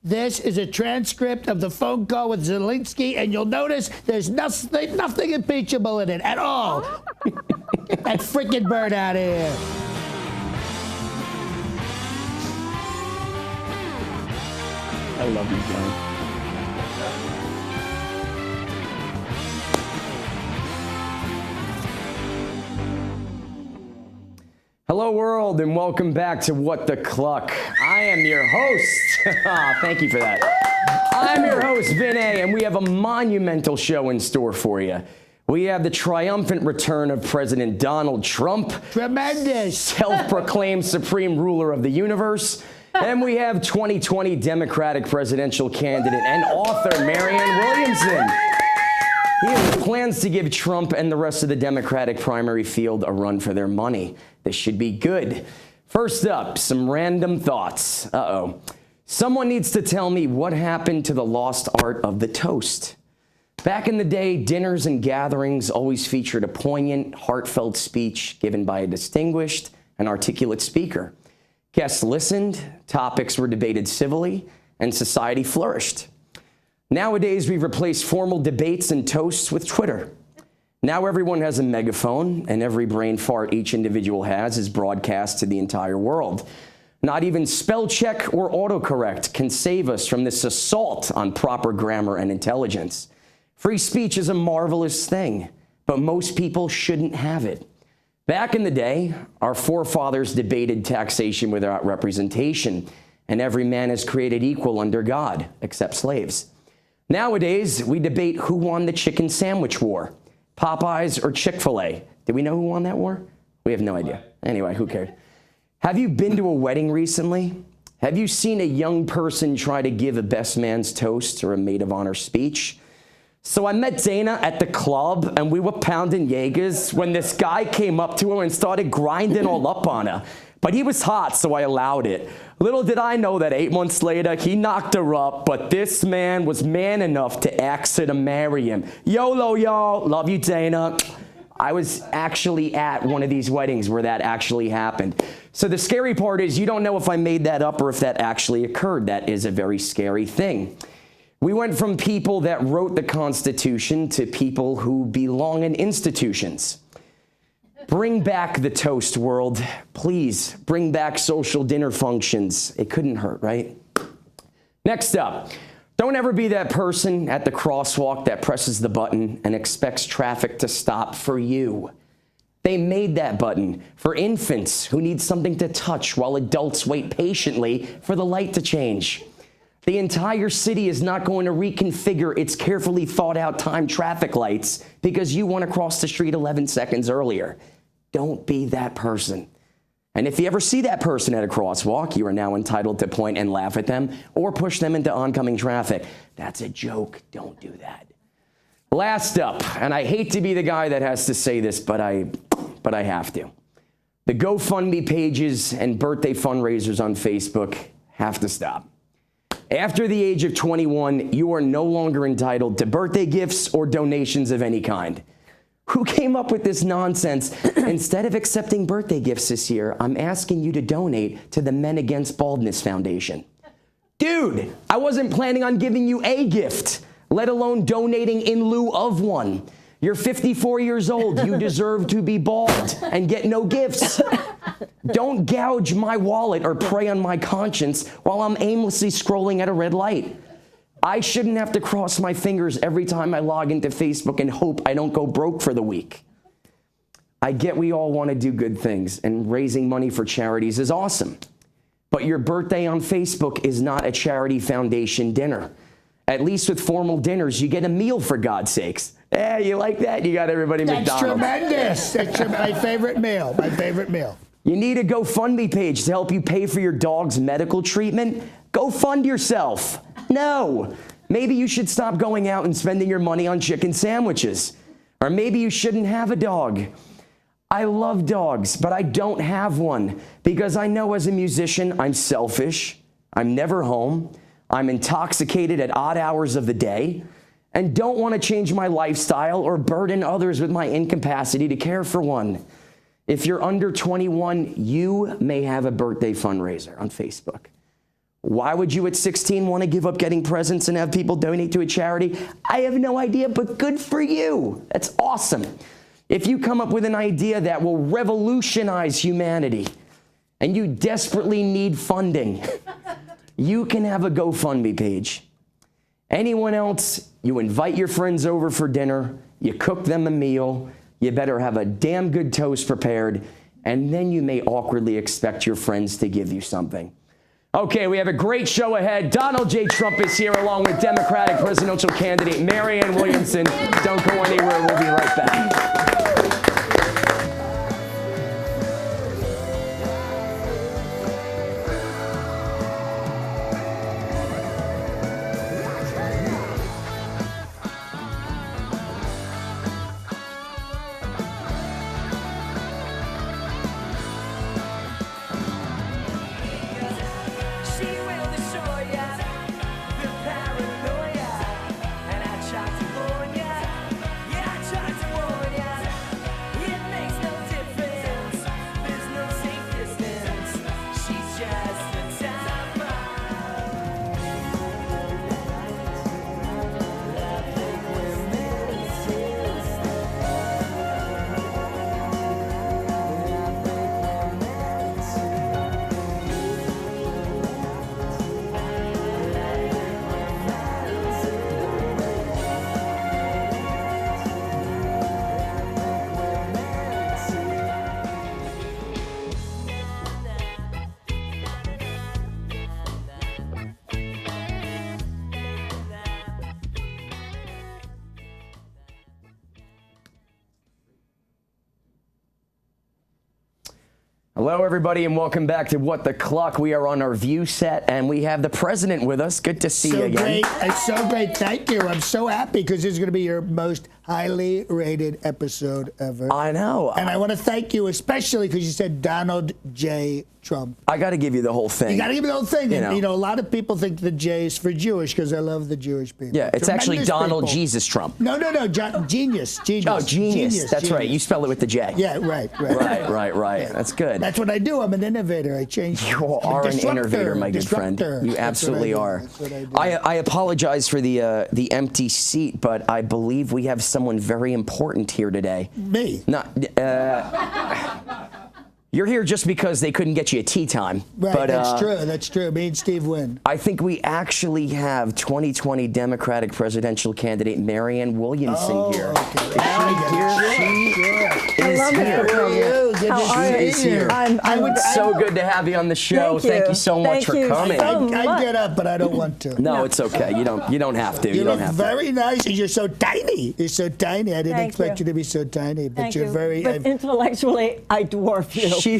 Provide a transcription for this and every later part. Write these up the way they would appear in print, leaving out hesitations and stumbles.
This is a transcript of the phone call with Zelensky, and you'll notice there's nothing impeachable in it at all. Get that freaking bird out of here. I love you, John. Hello, world, and welcome back to What the Cluck. I am your host. Thank you for that. I'm your host, Vinay, and we have a monumental show in store for you. We have the triumphant return of President Donald Trump. Tremendous. Self-proclaimed supreme ruler of the universe. And we have 2020 Democratic presidential candidate and author Marianne Williamson. He has plans to give Trump and the rest of the Democratic primary field a run for their money. This should be good. First up, some random thoughts. Someone needs to tell me what happened to the lost art of the toast. Back in the day, dinners and gatherings always featured a poignant, heartfelt speech given by a distinguished and articulate speaker. Guests listened, topics were debated civilly, and society flourished. Nowadays, we've replaced formal debates and toasts with Twitter. Now everyone has a megaphone, and every brain fart each individual has is broadcast to the entire world. Not even spell check or autocorrect can save us from this assault on proper grammar and intelligence. Free speech is a marvelous thing, but most people shouldn't have it. Back in the day, our forefathers debated taxation without representation, and every man is created equal under God, except slaves. Nowadays, we debate who won the chicken sandwich war, Popeyes or Chick-fil-A. Do we know who won that war? We have no idea. Anyway, who cares? Have you been to a wedding recently? Have you seen a young person try to give a best man's toast or a maid of honor speech? So I met Dana at the club, and we were pounding Jaegers when this guy came up to her and started grinding all up on her. But he was hot, so I allowed it. Little did I know that 8 months later, he knocked her up, but this man was man enough to ask her to marry him. YOLO, y'all. Love you, Dana. I was actually at one of these weddings where that actually happened. So the scary part is you don't know if I made that up or if that actually occurred. That is a very scary thing. We went from people that wrote the Constitution to people who belong in institutions. Bring back the toast, world. Please, bring back social dinner functions. It couldn't hurt, right? Next up, don't ever be that person at the crosswalk that presses the button and expects traffic to stop for you. They made that button for infants who need something to touch while adults wait patiently for the light to change. The entire city is not going to reconfigure its carefully thought out timed traffic lights because you want to cross the street 11 seconds earlier. Don't be that person. And if you ever see that person at a crosswalk, you are now entitled to point and laugh at them or push them into oncoming traffic. That's a joke. Don't do that. Last up, and I hate to be the guy that has to say this, but I have to. The GoFundMe pages and birthday fundraisers on Facebook have to stop. After the age of 21, you are no longer entitled to birthday gifts or donations of any kind. Who came up with this nonsense? Instead of accepting birthday gifts this year, I'm asking you to donate to the Men Against Baldness Foundation. Dude, I wasn't planning on giving you a gift, let alone donating in lieu of one. You're 54 years old. You deserve to be bald and get no gifts. Don't gouge my wallet or prey on my conscience while I'm aimlessly scrolling at a red light. I shouldn't have to cross my fingers every time I log into Facebook and hope I don't go broke for the week. I get we all want to do good things, and raising money for charities is awesome. But your birthday on Facebook is not a charity foundation dinner. At least with formal dinners, you get a meal, for God's sakes. Yeah, you like that? You got everybody McDonald's. Tremendous. That's my favorite meal. My favorite meal. You need a GoFundMe page to help you pay for your dog's medical treatment? Go fund yourself. No. Maybe you should stop going out and spending your money on chicken sandwiches. Or maybe you shouldn't have a dog. I love dogs, but I don't have one because I know as a musician I'm selfish, I'm never home, I'm intoxicated at odd hours of the day, and don't want to change my lifestyle or burden others with my incapacity to care for one. If you're under 21, you may have a birthday fundraiser on Facebook. Why would you at 16 want to give up getting presents and have people donate to a charity? I have no idea, but good for you. That's awesome. If you come up with an idea that will revolutionize humanity and you desperately need funding, you can have a GoFundMe page. Anyone else, you invite your friends over for dinner, you cook them a meal, you better have a damn good toast prepared, and then you may awkwardly expect your friends to give you something. Okay, we have a great show ahead. Donald J. Trump is here along with Democratic presidential candidate Marianne Williamson. Don't go anywhere. We'll be right back. Hello, everybody, and welcome back to What the Cluck. We are on our view set, and we have the president with us. Good to see you again. Great. It's so great. Thank you. I'm so happy because this is going to be your most highly rated episode ever. I know. And I want to thank you especially because you said Donald J. Trump. I got to give you the whole thing. You got to give me the whole thing. And, you know, a lot of people think the J is for Jewish because I love the Jewish people. Yeah, it's Tremendous actually Donald people. Jesus Trump. No. Genius. Oh, genius. That's right. You spell it with the J. Yeah, right. Yeah. That's good. That's what I do. I'm an innovator. I change. You are an innovator, my good friend. You absolutely are. That's what I do. I apologize for the empty seat, but I believe we have someone very important here today. Me? Not. You're here just because they couldn't get you a tea time. Right, but, that's true. Me and Steve win. I think we actually have 2020 Democratic presidential candidate Marianne Williamson here. Okay. Is she here? She is here. She is here. It's so good to have you on the show. Thank you so much for coming. I get up, but I don't want to. No, it's okay. You don't have to. You look very nice, and you're so tiny. You're so tiny. I didn't expect you to be so tiny, but you're very. But intellectually, I dwarf you. Boom!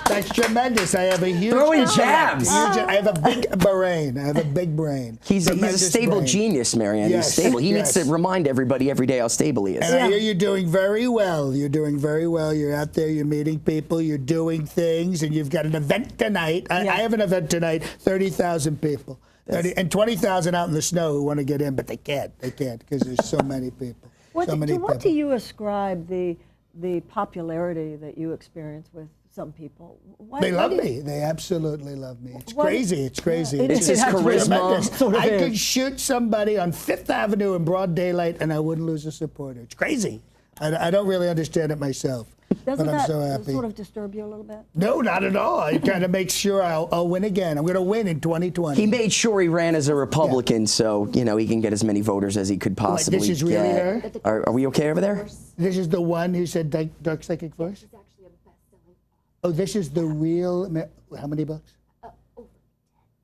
That's tremendous. I have a huge. Throwing jabs. I have a big brain. He's a stable genius, Marianne. Yes, he's stable. He needs to remind everybody every day how stable he is. And I hear you're doing very well. You're out there. You're meeting people. You're doing things, and you've got an event tonight. I have an event tonight. 30,000 people. And 20,000 out in the snow who want to get in, but they can't. They can't because there's so many people. What do you ascribe the popularity that you experience with some people? They love me. They absolutely love me. It's crazy. It's crazy. It's his charisma. I could shoot somebody on Fifth Avenue in broad daylight and I wouldn't lose a supporter. It's crazy. I don't really understand it myself. Doesn't but I'm that so happy. sort of disturb you a little bit? No, not at all. It kind of makes sure I'll win again. I'm going to win in 2020. He made sure he ran as a Republican, so he can get as many voters as he could possibly This is really get. her? Are we okay over there? This is the one who said Dark Psychic Force? It's actually a best-selling. Oh, this is the real. How many bucks? Over.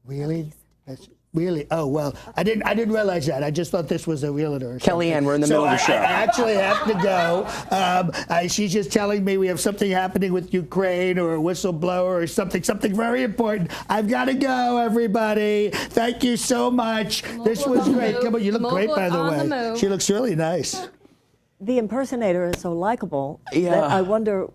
Really? That's really. Oh well, I didn't realize that. I just thought this was a realtor. Kellyanne, we're in the middle of the show. I actually have to go. She's just telling me we have something happening with Ukraine or a whistleblower or something very important. I've got to go, everybody. Thank you so much. This was great. Come on, you look great, by the way. She looks really nice. The impersonator is so likable that I wonder.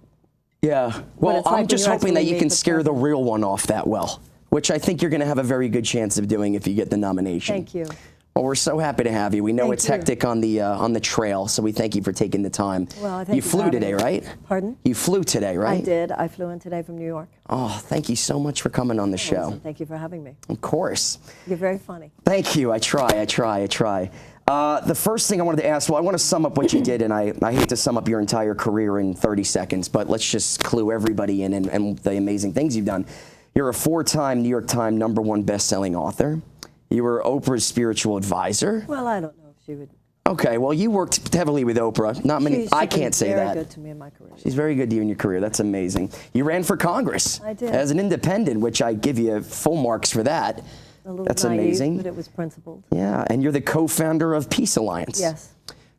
Yeah. Well, I'm just hoping that you can scare the real one off that well, which I think you're going to have a very good chance of doing if you get the nomination. Thank you. Well, we're so happy to have you. We know it's hectic on the trail, so we thank you for taking the time. Well, I thank you flew today, right? Pardon? You flew today, right? I did. I flew in today from New York. Oh, thank you so much for coming on the show. Listen, thank you for having me. Of course. You're very funny. Thank you. I try. The first thing I wanted to ask, well, I want to sum up what you did, and I hate to sum up your entire career in 30 seconds, but let's just clue everybody in and the amazing things you've done. You're a 4-time New York Times #1 best-selling author. You were Oprah's spiritual advisor. Well, I don't know if she would. Okay, well, you worked heavily with Oprah. Not many. I can't say that. She's very good to me in my career. She's very good to you in your career. That's amazing. You ran for Congress. I did. As an independent, which I give you full marks for that. A little That's naive, amazing. but it was principled. Yeah, and you're the co-founder of Peace Alliance. Yes.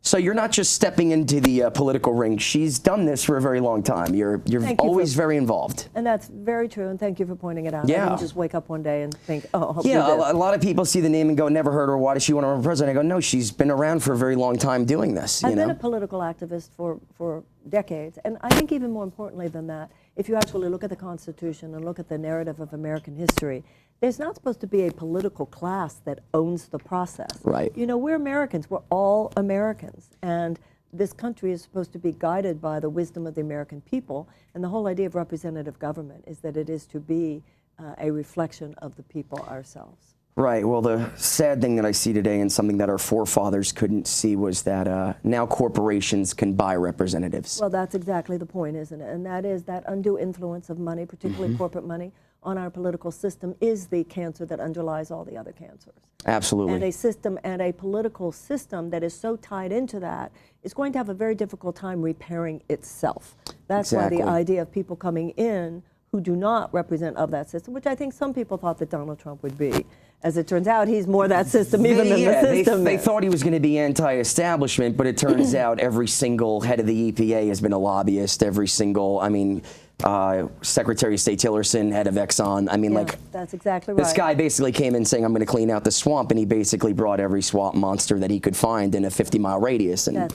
So you're not just stepping into the political ring. She's done this for a very long time. You're always very involved. And that's very true, and thank you for pointing it out. Yeah. I didn't just wake up one day and think, oh, I'll do Yeah, this. a lot of people see the name and go, never heard of her. Why does she want to run for president? I go, no, she's been around for a very long time doing this. I've been a political activist for decades, and I think even more importantly than that, if you actually look at the Constitution and look at the narrative of American history, there's not supposed to be a political class that owns the process. Right. You know, we're Americans. We're all Americans. And this country is supposed to be guided by the wisdom of the American people. And the whole idea of representative government is that it is to be a reflection of the people ourselves. Right. Well, the sad thing that I see today, and something that our forefathers couldn't see, was that now corporations can buy representatives. Well, that's exactly the point, isn't it? And that is that undue influence of money, particularly corporate money, on our political system is the cancer that underlies all the other cancers. Absolutely. And a system and a political system that is so tied into that is going to have a very difficult time repairing itself. That's why the idea of people coming in who do not represent of that system, which I think some people thought that Donald Trump would be. As it turns out, he's more that system even than the system. They thought he was going to be anti-establishment, but it turns out every single head of the EPA has been a lobbyist. Every single, Secretary of State Tillerson, head of Exxon. That's exactly right. This guy basically came in saying, I'm going to clean out the swamp, and he basically brought every swamp monster that he could find in a 50-mile radius and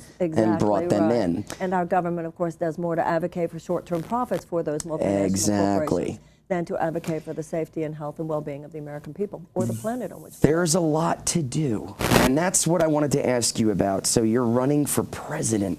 brought them in. And our government, of course, does more to advocate for short-term profits for those multinational corporations than to advocate for the safety and health and well-being of the American people or the planet on which there's a lot to do, and that's what I wanted to ask you about. So you're running for president.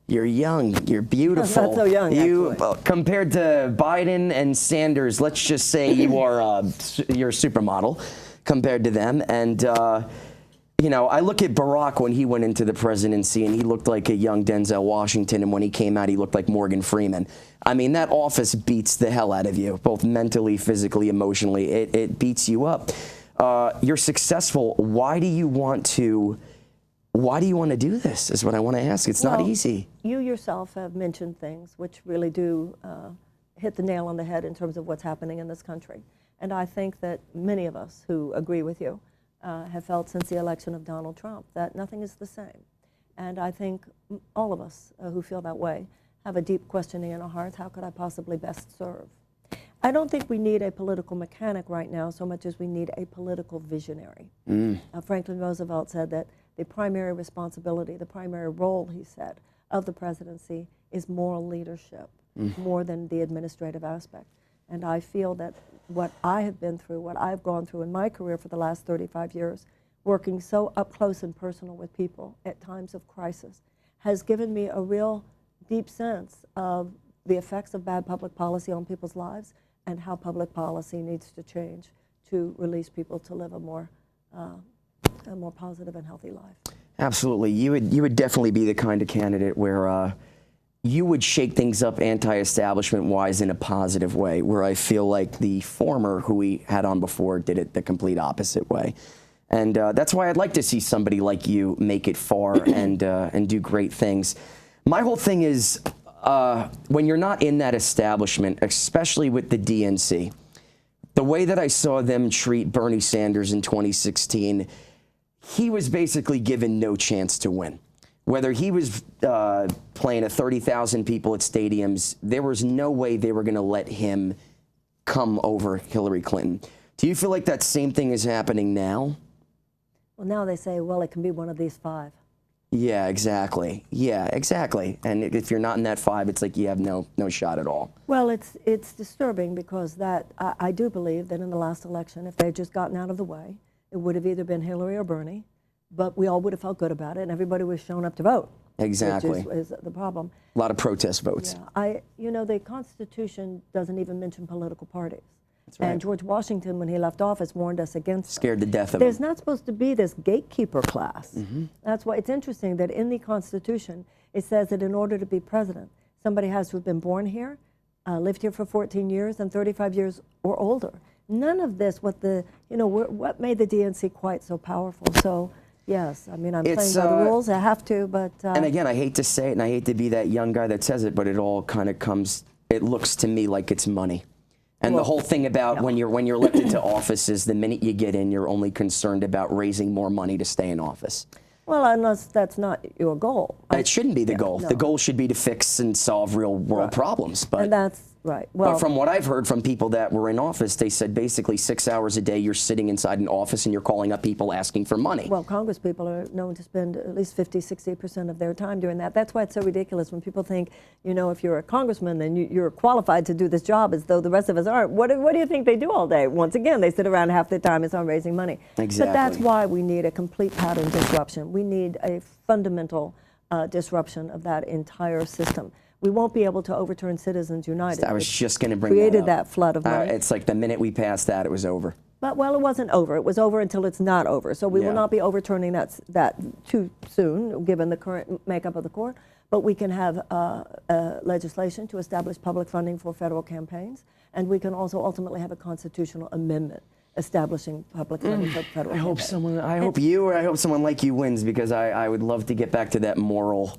You're young. You're beautiful. Not so young, you actually. Compared to Biden and Sanders, let's just say you're a supermodel compared to them. And I look at Barack when he went into the presidency, and he looked like a young Denzel Washington, and when he came out, he looked like Morgan Freeman. I mean, that office beats the hell out of you, both mentally, physically, emotionally. It beats you up. You're successful. Why do you want to do this, is what I want to ask. It's not easy. You yourself have mentioned things which really do hit the nail on the head in terms of what's happening in this country. And I think that many of us who agree with you have felt since the election of Donald Trump that nothing is the same. And I think all of us who feel that way have a deep questioning in our hearts, how could I possibly best serve? I don't think we need a political mechanic right now so much as we need a political visionary. Franklin Roosevelt said that the primary responsibility, the primary role, he said, of the presidency is moral leadership more than the administrative aspect. And I feel that what I have been through, what I've gone through in my career for the last 35 years, working so up close and personal with people at times of crisis, has given me a real deep sense of the effects of bad public policy on people's lives and how public policy needs to change to release people to live a more positive and healthy life. Absolutely. You would definitely be the kind of candidate where you would shake things up anti-establishment-wise in a positive way, where I feel like the former, who we had on before, did it the complete opposite way. And that's why I'd like to see somebody like you make it far and do great things. My whole thing is, when you're not in that establishment, especially with the DNC, the way that I saw them treat Bernie Sanders in 2016, he was basically given no chance to win. Whether he was playing at 30,000 people at stadiums, there was no way they were going to let him come over Hillary Clinton. Do you feel like that same thing is happening now? Well, now they say, well, it can be one of these 5. Yeah, exactly. Yeah, exactly. And if you're not in that 5, it's like you have no shot at all. Well, it's disturbing because I do believe that in the last election, if they had just gotten out of the way, it would have either been Hillary or Bernie. but we all would have felt good about it, and everybody was shown up to vote. Exactly. Which is the problem. A lot of protest votes. Yeah. You know, the Constitution doesn't even mention political parties. That's right. And George Washington, when he left office, warned us against Scared to death of There's them. not supposed to be this gatekeeper class. That's why it's interesting that in the Constitution, it says that in order to be president, somebody has to have been born here, lived here for 14 years, and 35 years or older. None of this, what made the DNC quite so powerful. So, yes, I mean, I'm playing by the rules. I have to, but... and again, I hate to say it, and I hate to be that young guy that says it, but it all kind of comes, it looks to me like it's money. And the whole thing about when you're elected to office is the minute you get in, you're only concerned about raising more money to stay in office. Well, unless that's not your goal. It shouldn't be the goal. No. The goal should be to fix and solve real world problems. But and that's right. Well, but from what I've heard from people that were in office, they said basically 6 hours a day you're sitting inside an office and you're calling up people asking for money. Well, Congress people are known to spend at least 50–60% of their time doing that. That's why it's so ridiculous when people think, you know, if you're a congressman, then you're qualified to do this job as though the rest of us aren't. What do you think they do all day? Once again, they sit around half the time is on raising money. Exactly. But that's why we need a complete pattern disruption. We need a fundamental disruption of that entire system. We won't be able to overturn Citizens United. I was just going to bring created that up. that flood of money. It's like the minute we passed that, it was over. But, well, it wasn't over. It was over until it's not over. So we will not be overturning that too soon, given the current makeup of the court. But we can have legislation to establish public funding for federal campaigns, and we can also ultimately have a constitutional amendment establishing public funding for federal campaigns. I hope you or I hope someone like you wins, because I would love to get back to that moral,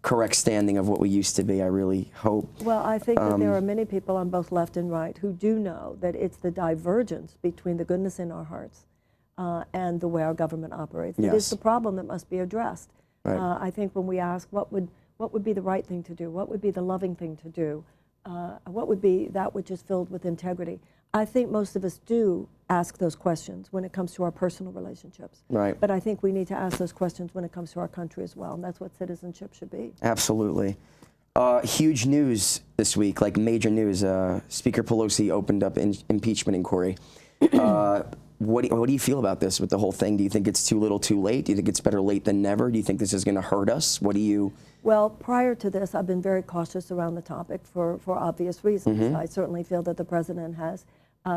correct standing of what we used to be. I really hope. Well, I think that there are many people on both left and right who do know that it's the divergence between the goodness in our hearts and the way our government operates. It is the problem that must be addressed. Right. I think when we ask what would be the right thing to do, what would be the loving thing to do, what would be that which is filled with integrity, I think most of us do ask those questions when it comes to our personal relationships. Right. But I think we need to ask those questions when it comes to our country as well, and that's what citizenship should be. Absolutely. Huge news this week, like major news. Speaker Pelosi opened up an impeachment inquiry. What do you feel about this with the whole thing? Do you think it's too little too late? Do you think it's better late than never? Do you think this is going to hurt us? What do you... Well, prior to this, I've been very cautious around the topic for obvious reasons. I certainly feel that the president has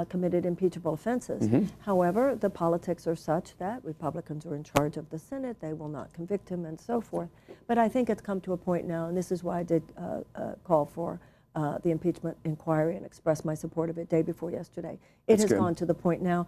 committed impeachable offenses. However, the politics are such that Republicans are in charge of the Senate. They will not convict him and so forth. But I think it's come to a point now, and this is why I did call for the impeachment inquiry and express my support of it day before yesterday. It has gone to the point now,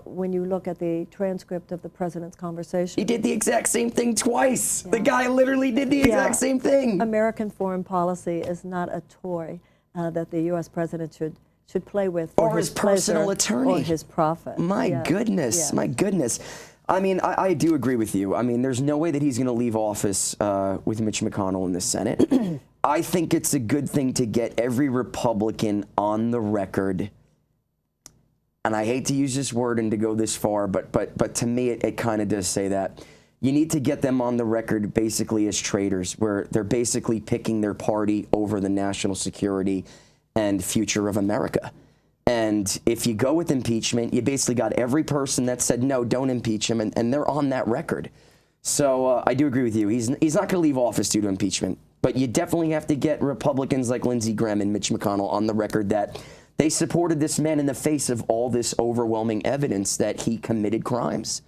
when you look at the transcript of the president's conversation. He did the exact same thing twice. The guy literally did the exact same thing. American foreign policy is not a toy that the U.S. president should play with or his personal attorney or his profit. My goodness, my goodness. I mean, I do agree with you. I mean, there's no way that he's going to leave office with Mitch McConnell in the Senate. I think it's a good thing to get every Republican on the record. And I hate to use this word and to go this far, but to me, it kind of does say that. You need to get them on the record basically as traitors, where they're basically picking their party over the national security and future of America. And if you go with impeachment, you basically got every person that said, no, don't impeach him, and they're on that record. So I do agree with you. He's not going to leave office due to impeachment. But you definitely have to get Republicans like Lindsey Graham and Mitch McConnell on the record that they supported this man in the face of all this overwhelming evidence that he committed crimes.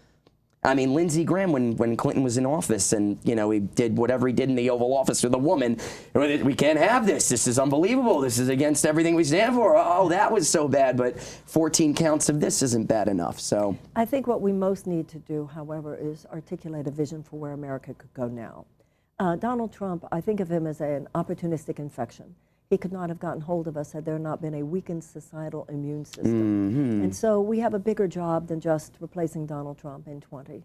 I mean, Lindsey Graham, when Clinton was in office and, you know, he did whatever he did in the Oval Office with a woman, we can't have this. This is unbelievable. This is against everything we stand for. Oh, that was so bad. But 14 counts of this isn't bad enough. So I think what we most need to do, however, is articulate a vision for where America could go now. Donald Trump, I think of him as an opportunistic infection. He could not have gotten hold of us had there not been a weakened societal immune system. And so we have a bigger job than just replacing Donald Trump in 20.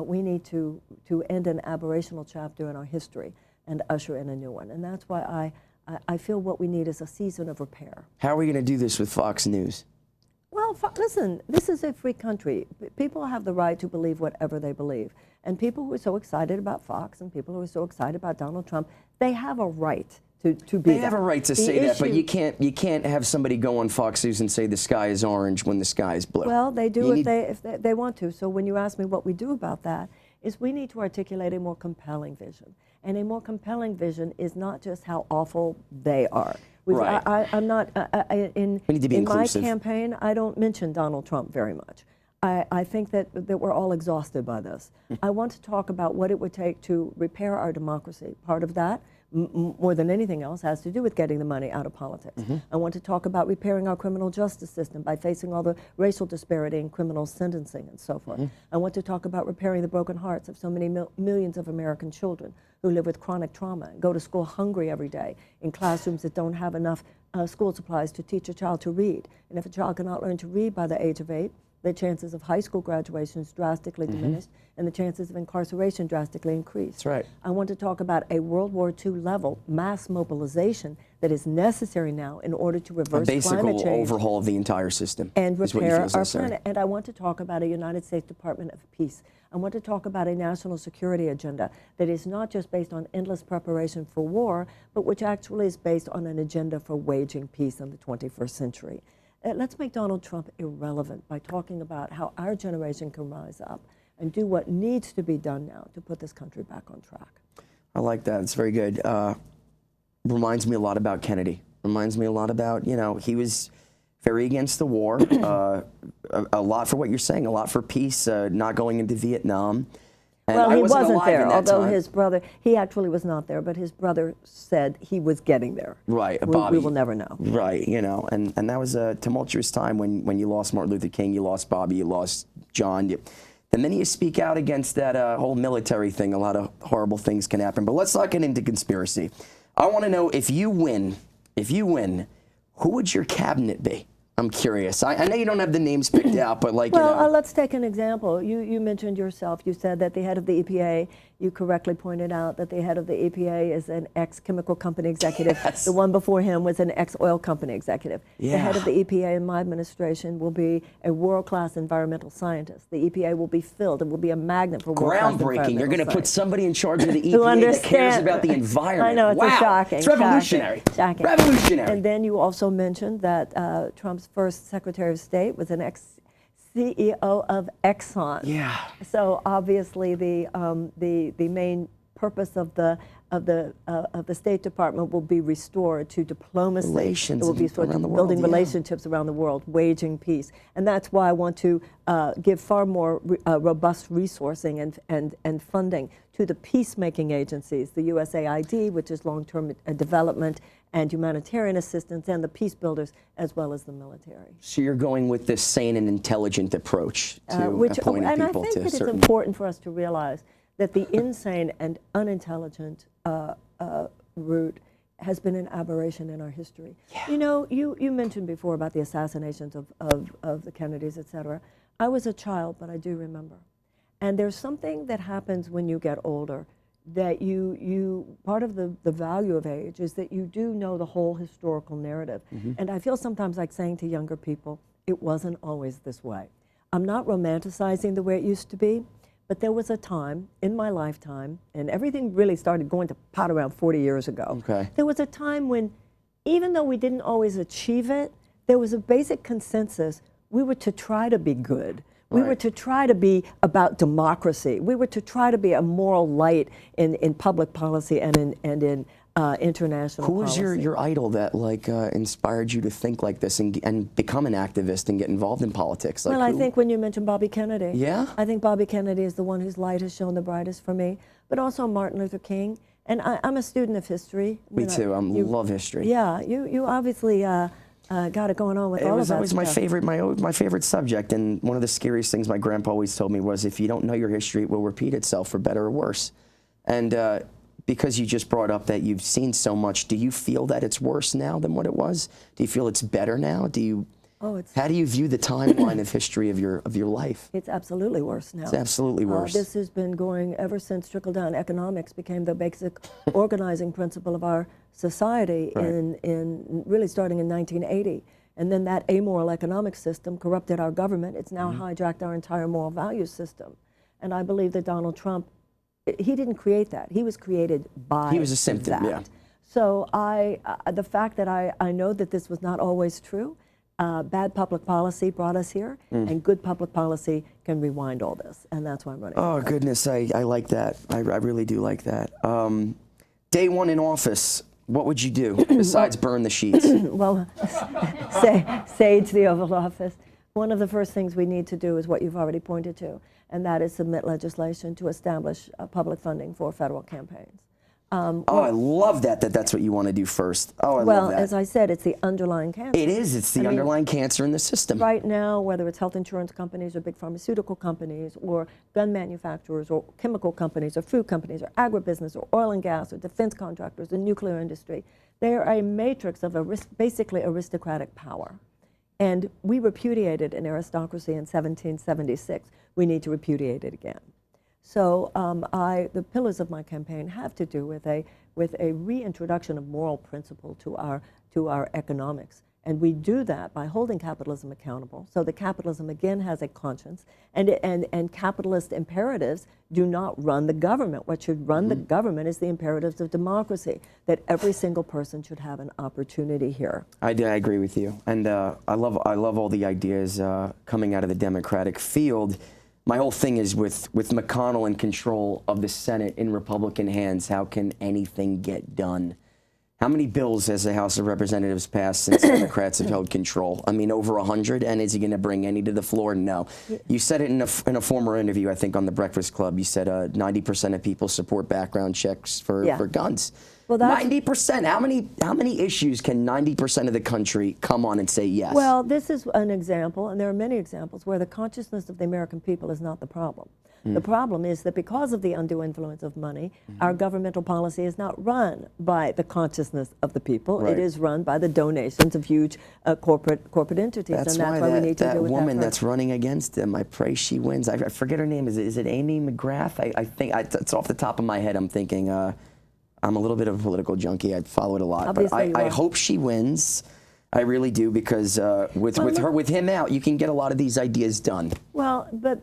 We need to end an aberrational chapter in our history and usher in a new one. And that's why I feel what we need is a season of repair. How are we going to do this with Fox News? Well, listen, this is a free country. People have the right to believe whatever they believe. And people who are so excited about Fox and people who are so excited about Donald Trump, they have a right to be They have a right to say that, but you can't have somebody go on Fox News and say the sky is orange when the sky is blue. Well, they do if they want to. So when you ask me what we do about that, is we need to articulate a more compelling vision. And a more compelling vision is not just how awful they are. Right. I'm not, in We need to be inclusive. my campaign, I don't mention Donald Trump very much. I think that we're all exhausted by this. I want to talk about what it would take to repair our democracy. Part of that, more than anything else, has to do with getting the money out of politics. I want to talk about repairing our criminal justice system by facing all the racial disparity in criminal sentencing and so forth. I want to talk about repairing the broken hearts of so many millions of American children who live with chronic trauma and go to school hungry every day in classrooms that don't have enough school supplies to teach a child to read. And if a child cannot learn to read by the age of 8, the chances of high school graduation is drastically diminished, and the chances of incarceration drastically increase. That's right. I want to talk about a World War II level mass mobilization that is necessary now in order to reverse climate change. Overhaul of the entire system. And repair our planet. And I want to talk about a United States Department of Peace. I want to talk about a national security agenda that is not just based on endless preparation for war, but which actually is based on an agenda for waging peace in the 21st century. Let's make Donald Trump irrelevant by talking about how our generation can rise up and do what needs to be done now to put this country back on track. I like that. It's very good. Reminds me a lot about Kennedy. Reminds me a lot about, you know, he was very against the war. A lot for what you're saying, a lot for peace, not going into Vietnam. And well, he wasn't alive there, in that although time. his brother, he actually was not there, but his brother said he was getting there. Right, We will never know. Right, you know, and that was a tumultuous time when you lost Martin Luther King, you lost Bobby, you lost John. And then you speak out against that whole military thing. A lot of horrible things can happen. But let's not get into conspiracy. I want to know, if you win, who would your cabinet be? I'm curious. I know you don't have the names picked out, but like, well, you know. Let's take an example. You mentioned yourself. You said that the head of the EPA, you correctly pointed out that the head of the EPA is an ex-chemical company executive. Yes. The one before him was an ex-oil company executive. Yeah. The head of the EPA in my administration will be a world-class environmental scientist. The EPA will be filled. It will be a magnet for world-class Groundbreaking. You're going to put somebody in charge of the Who EPA that cares understand- about the environment. I know, it's wow. shocking. It's revolutionary. Shocking. Revolutionary. And then you also mentioned that Trump's first Secretary of State was an ex-CEO of Exxon. Yeah. So obviously the main purpose of the State Department will be restored to diplomacy. Relations It will be sort around the of world, building yeah. relationships around the world, waging peace, and that's why I want to give far more robust resourcing and funding to the peacemaking agencies, the USAID, which is long-term development and humanitarian assistance, and the peace builders, as well as the military. So you're going with this sane and intelligent approach to appointing and people I think to that it's certain. important for us to realize that the insane and unintelligent route has been an aberration in our history. Yeah. You know, you mentioned before about the assassinations of the Kennedys, et cetera. I was a child, but I do remember. And there's something that happens when you get older that part of the value of age is that you do know the whole historical narrative. And I feel sometimes like saying to younger people, it wasn't always this way. I'm not romanticizing the way it used to be, but there was a time in my lifetime, and everything really started going to pot around 40 years ago. Okay. There was a time when, even though we didn't always achieve it, there was a basic consensus we were to try to be good. We were to try to be about democracy. We were to try to be a moral light in public policy and in international Who was policy. your idol that like inspired you to think like this and become an activist and get involved in politics? Like, well, I think when you mentioned Bobby Kennedy, yeah, I think Bobby Kennedy is the one whose light has shone the brightest for me, but also Martin Luther King. And I'm a student of history. Me too. I love history. Yeah, you obviously got it going on with all of that. It was always my stuff. my favorite subject, and one of the scariest things my grandpa always told me was, if you don't know your history, it will repeat itself for better or worse. And because you just brought up that you've seen so much, do you feel that it's worse now than what it was? Do you feel it's better now? Do you? How do you view the timeline of history of your life? It's absolutely worse now. It's absolutely worse. This has been going ever since trickle-down economics became the basic organizing principle of our society in really starting in 1980. And then that amoral economic system corrupted our government. It's now hijacked our entire moral value system. And I believe that Donald Trump, he didn't create that. He was created by He was a symptom, that. yeah. So the fact that I know that this was not always true, Bad public policy brought us here, and good public policy can rewind all this, and that's why I'm running. Oh, goodness, I like that. I really do like that. Day one in office, what would you do besides burn the sheets? Well, sage the Oval Office. One of the first things we need to do is what you've already pointed to, and that is submit legislation to establish public funding for federal campaigns. Oh, I love that that's what you want to do first. Oh, I love that. Well, as I said, it's the underlying cancer. It is. It's the underlying cancer in the system. Right now, whether it's health insurance companies or big pharmaceutical companies or gun manufacturers or chemical companies or food companies or agribusiness or oil and gas or defense contractors, the nuclear industry, they are a matrix of basically aristocratic power. And we repudiated an aristocracy in 1776. We need to repudiate it again. So the pillars of my campaign have to do with a reintroduction of moral principle to our economics. And we do that by holding capitalism accountable, so that capitalism again has a conscience, and capitalist imperatives do not run the government. What should run the government is the imperatives of democracy, that every single person should have an opportunity here. I agree with you, and I love all the ideas coming out of the Democratic field. My whole thing is with McConnell in control of the Senate in Republican hands, how can anything get done? How many bills has the House of Representatives passed since Democrats have held control? I mean, over 100, and is he going to bring any to the floor? No. You said it in a former interview, I think, on The Breakfast Club. You said 90% of people support background checks for guns. Well, 90%. How many issues can 90% of the country come on and say yes? Well, this is an example, and there are many examples, where the consciousness of the American people is not the problem. The problem is that because of the undue influence of money, our governmental policy is not run by the consciousness of the people. Right. It is run by the donations of huge corporate entities, and that's why we need to deal with that. That woman that's running against him, I pray she wins. I forget her name. Is it Amy McGrath? I think it's off the top of my head. I'm thinking. I'm a little bit of a political junkie. I follow it a lot, but I hope she wins. I really do, because with him out, you can get a lot of these ideas done. Well, but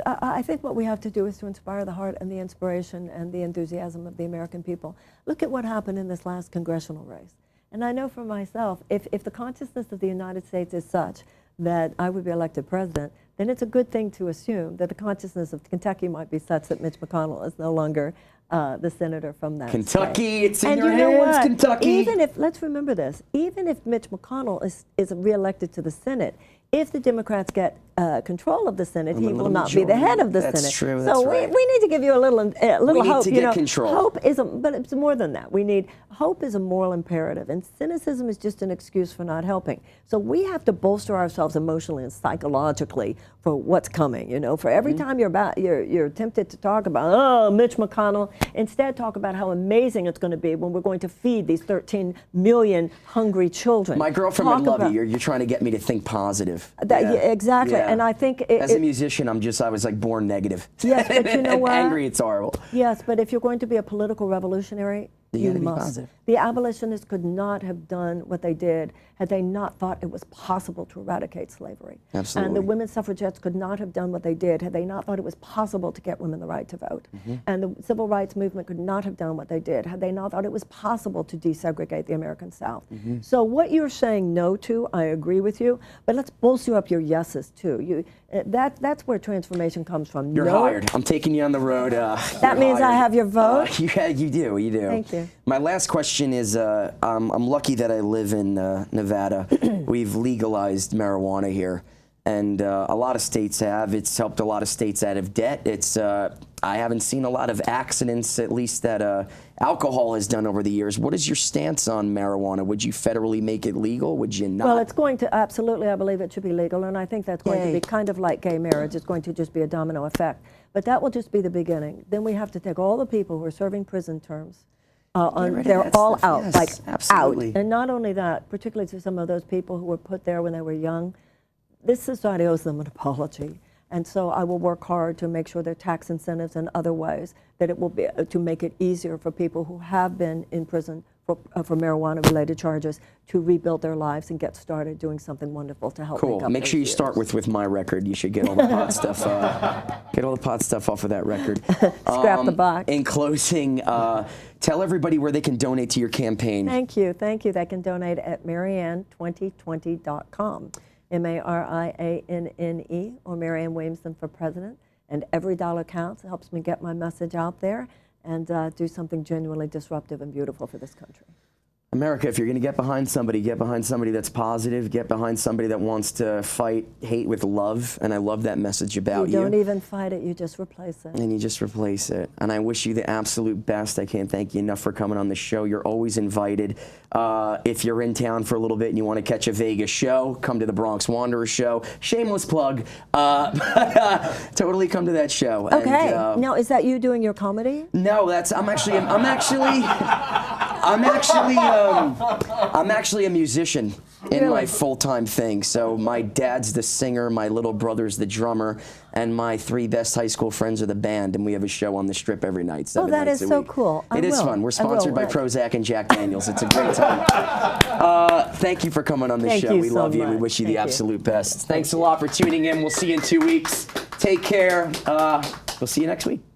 I think what we have to do is to inspire the heart and the inspiration and the enthusiasm of the American people. Look at what happened in this last congressional race. And I know for myself, if the consciousness of the United States is such that I would be elected president, then it's a good thing to assume that the consciousness of Kentucky might be such that Mitch McConnell is no longer the senator from that Kentucky, state. It's in your hands, Kentucky. Even if, let's remember this, even if Mitch McConnell is reelected to the Senate, if the Democrats get control of the Senate, he will not be the head of the Senate. That's true. So we need to give you a little hope. We need to get control. Hope is, but it's more than that. Hope is a moral imperative, and cynicism is just an excuse for not helping. So we have to bolster ourselves emotionally and psychologically for what's coming. You know, for every time you're tempted to talk about Mitch McConnell, instead talk about how amazing it's going to be when we're going to feed these 13 million hungry children. My girlfriend would love you. You're trying to get me to think positive. Exactly. Yeah. And I think as a musician, I was like born negative. Yes, but you know what? Angry, it's horrible. Yes, but if you're going to be a political revolutionary, you must. Positive. The abolitionists could not have done what they did had they not thought it was possible to eradicate slavery. Absolutely. And the women's suffragettes could not have done what they did had they not thought it was possible to get women the right to vote. And the civil rights movement could not have done what they did had they not thought it was possible to desegregate the American South. So what you're saying no to, I agree with you, but let's bolster up your yeses too. That's where transformation comes from. You're hired. I'm taking you on the road. That means I have your vote? You do. Thank you. My last question is, I'm lucky that I live in Nevada. We've legalized marijuana here, and a lot of states have. It's helped a lot of states out of debt. I haven't seen a lot of accidents, at least that alcohol has done over the years. What is your stance on marijuana? Would you federally make it legal? Would you not? Well, it's going to, absolutely, I believe it should be legal, and I think that's going to be kind of like gay marriage. It's going to just be a domino effect. But that will just be the beginning. Then we have to take all the people who are serving prison terms. They're all out, yes, absolutely. out. And not only that, particularly to some of those people who were put there when they were young, this society owes them an apology. And so I will work hard to make sure there are tax incentives and other ways that it will be to make it easier for people who have been in prison for marijuana-related charges to rebuild their lives and get started doing something wonderful to help Cool. Make sure you start with my record. You should get all the pot stuff. Get all the pot stuff off of that record. Scrap the box. In closing, tell everybody where they can donate to your campaign. Thank you. Thank you. They can donate at Marianne2020.com. MARIANNE, or Marianne Williamson for President. And every dollar counts. It helps me get my message out there and do something genuinely disruptive and beautiful for this country. America, if you're going to get behind somebody that's positive, get behind somebody that wants to fight hate with love, and I love that message about you. You don't even fight it, you just replace it. And you just replace it. And I wish you the absolute best. I can't thank you enough for coming on the show. You're always invited. If you're in town for a little bit and you want to catch a Vegas show, come to the Bronx Wanderer show. Shameless plug. Totally come to that show. Okay. And, now, is that you doing your comedy? No, I'm actually a musician in my full-time thing. So my dad's the singer, my little brother's the drummer, and my 3 best high school friends are the band, and we have a show on the Strip every night, 7 that nights is a so week. cool. It is fun. We're sponsored by Prozac and Jack Daniels. It's a great time. Thank you for coming on the show. We love you. We wish you the absolute best. Thanks a lot for tuning in. We'll see you in 2 weeks. Take care. We'll see you next week.